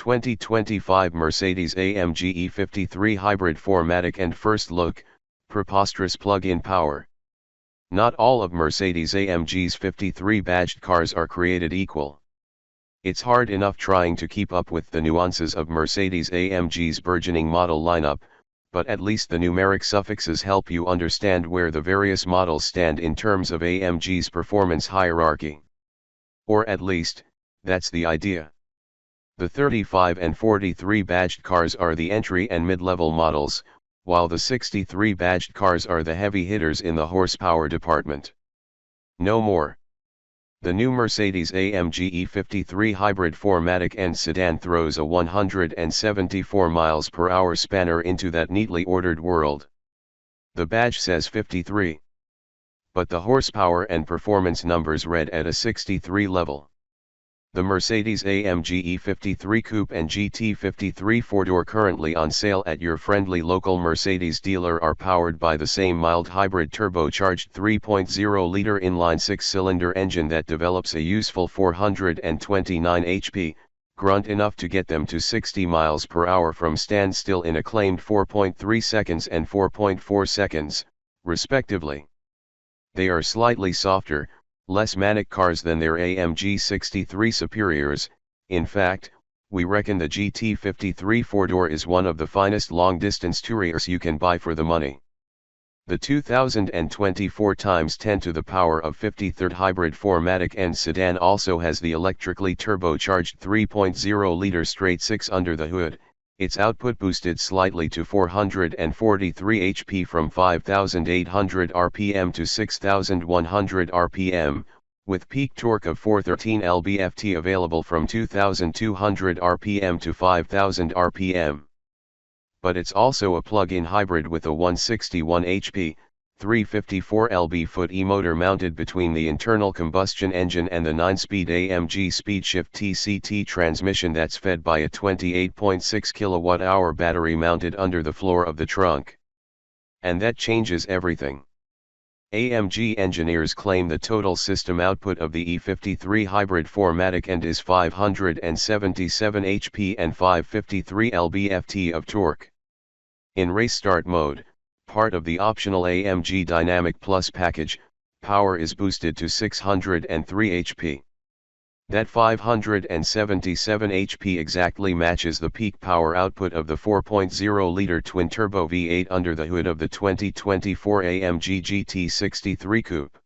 2025 Mercedes-AMG E53 Hybrid 4Matic and first look, preposterous plug-in power. Not all of Mercedes-AMG's 53 badged cars are created equal. It's hard enough trying to keep up with the nuances of Mercedes-AMG's burgeoning model lineup, but at least the numeric suffixes help you understand where the various models stand in terms of AMG's performance hierarchy. Or at least, that's the idea. The 35 and 43 badged cars are the entry and mid-level models, while the 63 badged cars are the heavy hitters in the horsepower department. No more. The new Mercedes-AMG E53 Hybrid 4Matic and sedan throws a 174 miles per hour spanner into that neatly ordered world. The badge says 53. But the horsepower and performance numbers read at a 63 level. The Mercedes-AMG E53 Coupe and GT53 4-door currently on sale at your friendly local Mercedes dealer are powered by the same mild hybrid turbocharged 3.0-liter inline 6-cylinder engine that develops a useful 429 HP, grunt enough to get them to 60 miles per hour from standstill in a claimed 4.3 seconds and 4.4 seconds, respectively. They are slightly softer, less manic cars than their AMG 63 superiors. In fact, we reckon the GT53 4-door is one of the finest long-distance touriers you can buy for the money. The 2024 x 10 to the power of 53rd Hybrid 4Matic and sedan also has the electrically turbocharged 3.0-liter straight 6 under the hood, its output boosted slightly to 443 HP from 5,800 RPM to 6,100 RPM, with peak torque of 413 lb-ft available from 2,200 RPM to 5,000 RPM. But it's also a plug-in hybrid with a 161 HP, 354 lb-ft e-motor mounted between the internal combustion engine and the 9-speed AMG SpeedShift TCT transmission that's fed by a 28.6 kWh battery mounted under the floor of the trunk. And that changes everything. AMG engineers claim the total system output of the E53 Hybrid 4Matic and is 577 HP and 553 lb-ft of torque. In race start mode, part of the optional AMG Dynamic Plus package, power is boosted to 603 HP. That 577 HP exactly matches the peak power output of the 4.0-liter twin-turbo V8 under the hood of the 2024 AMG GT63 Coupe.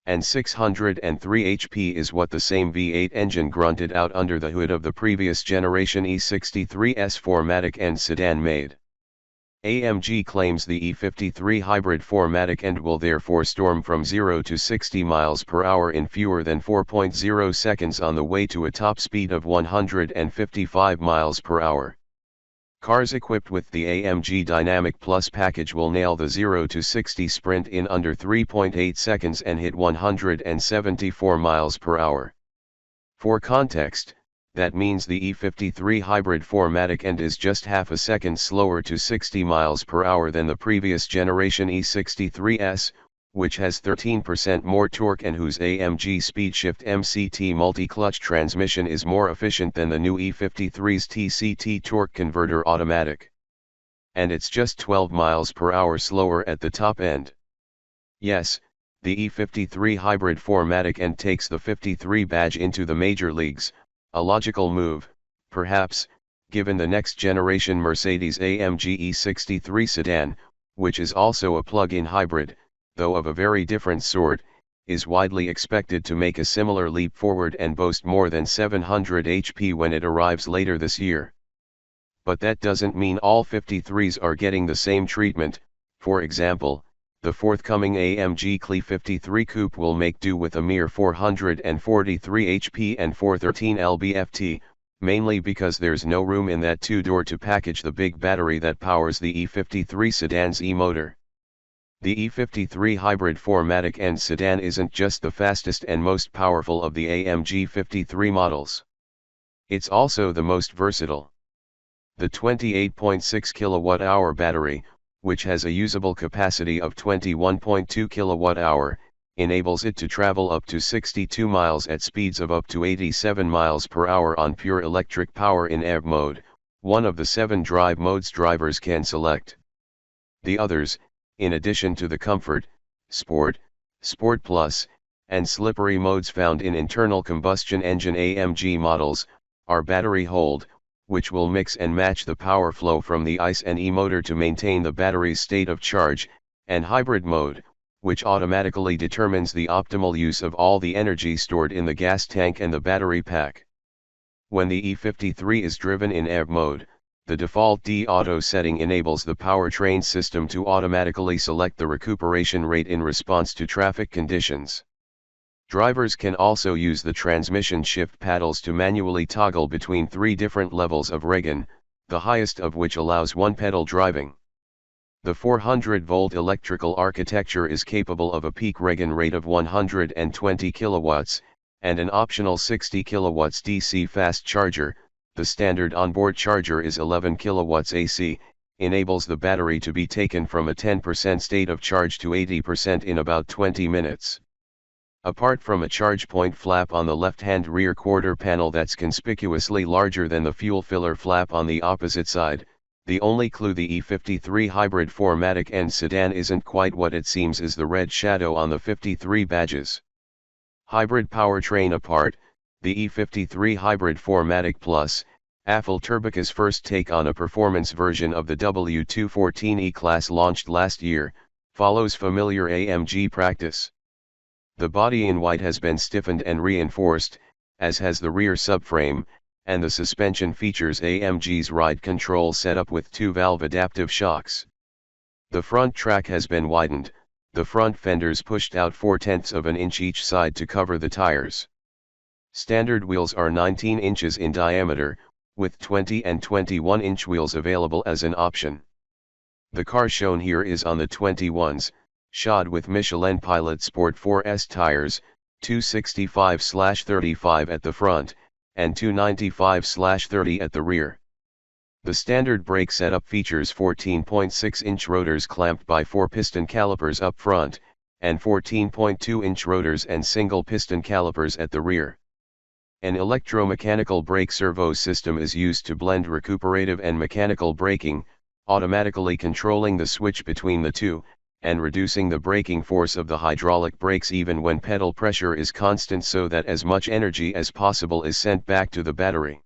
And 603 HP is what the same V8 engine grunted out under the hood of the previous generation E63's 4Matic and sedan made. AMG claims the E53 Hybrid 4Matic and will therefore storm from 0 to 60 miles per hour in fewer than 4.0 seconds on the way to a top speed of 155 miles per hour. Cars equipped with the AMG Dynamic Plus package will nail the 0 to 60 sprint in under 3.8 seconds and hit 174 miles per hour. For context, that means the E53 Hybrid 4Matic and is just half a second slower to 60 miles per hour than the previous generation E63s, which has 13% more torque and whose AMG SpeedShift MCT multi-clutch transmission is more efficient than the new E53's TCT torque converter automatic. And it's just 12 miles per hour slower at the top end. Yes, the E53 Hybrid 4Matic and takes the 53 badge into the major leagues. A logical move, perhaps, given the next-generation Mercedes-AMG E63 sedan, which is also a plug-in hybrid, though of a very different sort, is widely expected to make a similar leap forward and boast more than 700 HP when it arrives later this year. But that doesn't mean all 53s are getting the same treatment. For example, the forthcoming AMG E53 Coupe will make do with a mere 443 HP and 413 lb-ft, mainly because there's no room in that two-door to package the big battery that powers the E53 sedan's e-motor. The E53 Hybrid 4Matic and sedan isn't just the fastest and most powerful of the AMG 53 models. It's also the most versatile. The 28.6 kWh battery, which has a usable capacity of 21.2 kWh, enables it to travel up to 62 miles at speeds of up to 87 miles per hour on pure electric power in EV mode, one of the 7 drive modes drivers can select. The others, in addition to the Comfort, Sport, Sport Plus, and Slippery modes found in internal combustion engine AMG models, are battery hold, which will mix and match the power flow from the ICE and e-motor to maintain the battery's state of charge, and hybrid mode, which automatically determines the optimal use of all the energy stored in the gas tank and the battery pack. When the E53 is driven in EV mode, the default D-Auto setting enables the powertrain system to automatically select the recuperation rate in response to traffic conditions. Drivers can also use the transmission shift paddles to manually toggle between 3 different levels of regen, the highest of which allows one-pedal driving. The 400-volt electrical architecture is capable of a peak regen rate of 120 kilowatts, and an optional 60 kilowatts DC fast charger. The standard onboard charger is 11 kilowatts AC, enables the battery to be taken from a 10% state of charge to 80% in about 20 minutes. Apart from a charge point flap on the left-hand rear quarter panel that's conspicuously larger than the fuel filler flap on the opposite side, the only clue the E53 Hybrid 4Matic and sedan isn't quite what it seems is the red shadow on the 53 badges. Hybrid powertrain apart, the E53 Hybrid 4Matic Plus, AFL Turbica's first take on a performance version of the W214 E-Class launched last year, follows familiar AMG practice. The body in white has been stiffened and reinforced, as has the rear subframe, and the suspension features AMG's ride control setup with 2-valve adaptive shocks. The front track has been widened, the front fenders pushed out 0.4 of an inch each side to cover the tires. Standard wheels are 19 inches in diameter, with 20 and 21-inch wheels available as an option. The car shown here is on the 21s, shod with Michelin Pilot Sport 4S tires, 265/35 at the front, and 295/30 at the rear. The standard brake setup features 14.6-inch rotors clamped by 4 piston calipers up front, and 14.2-inch rotors and single piston calipers at the rear. An electromechanical brake servo system is used to blend recuperative and mechanical braking, automatically controlling the switch between the two, and reducing the braking force of the hydraulic brakes even when pedal pressure is constant so that as much energy as possible is sent back to the battery.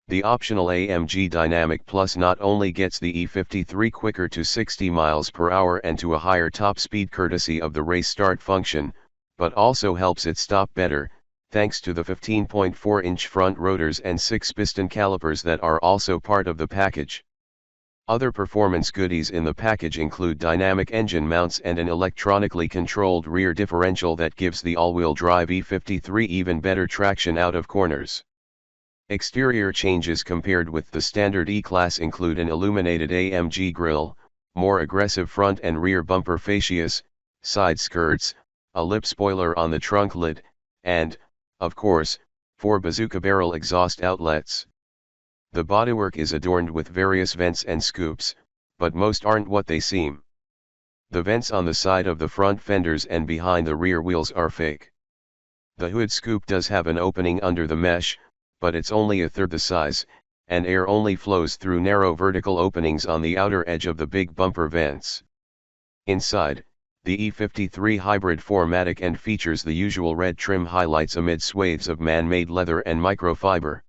The optional AMG Dynamic Plus not only gets the E53 quicker to 60 miles per hour and to a higher top speed courtesy of the race start function, but also helps it stop better, thanks to the 15.4-inch front rotors and 6 piston calipers that are also part of the package. Other performance goodies in the package include dynamic engine mounts and an electronically controlled rear differential that gives the all-wheel drive E53 even better traction out of corners. Exterior changes compared with the standard E-Class include an illuminated AMG grille, more aggressive front and rear bumper fascias, side skirts, a lip spoiler on the trunk lid, and, of course, 4 bazooka barrel exhaust outlets. The bodywork is adorned with various vents and scoops, but most aren't what they seem. The vents on the side of the front fenders and behind the rear wheels are fake. The hood scoop does have an opening under the mesh, but it's only a third the size, and air only flows through narrow vertical openings on the outer edge of the big bumper vents. Inside, the E53 Hybrid 4Matic and features the usual red trim highlights amid swathes of man-made leather and microfiber.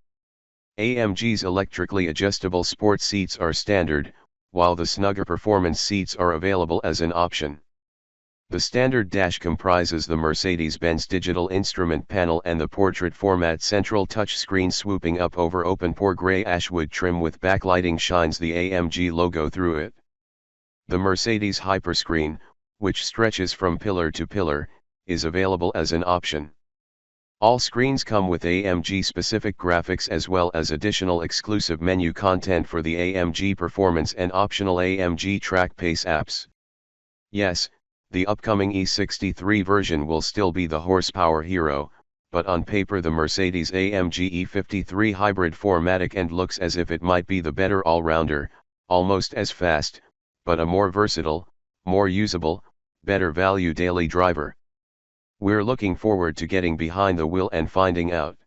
AMG's electrically adjustable sport seats are standard, while the snugger performance seats are available as an option. The standard dash comprises the Mercedes-Benz digital instrument panel and the portrait format central touchscreen swooping up over open-pore grey ashwood trim with backlighting shines the AMG logo through it. The Mercedes Hyperscreen, which stretches from pillar to pillar, is available as an option. All screens come with AMG-specific graphics as well as additional exclusive menu content for the AMG Performance and optional AMG Track Pace apps. Yes, the upcoming E63 version will still be the horsepower hero, but on paper the Mercedes-AMG E53 Hybrid 4Matic and looks as if it might be the better all-rounder, almost as fast, but a more versatile, more usable, better value daily driver. We're looking forward to getting behind the wheel and finding out.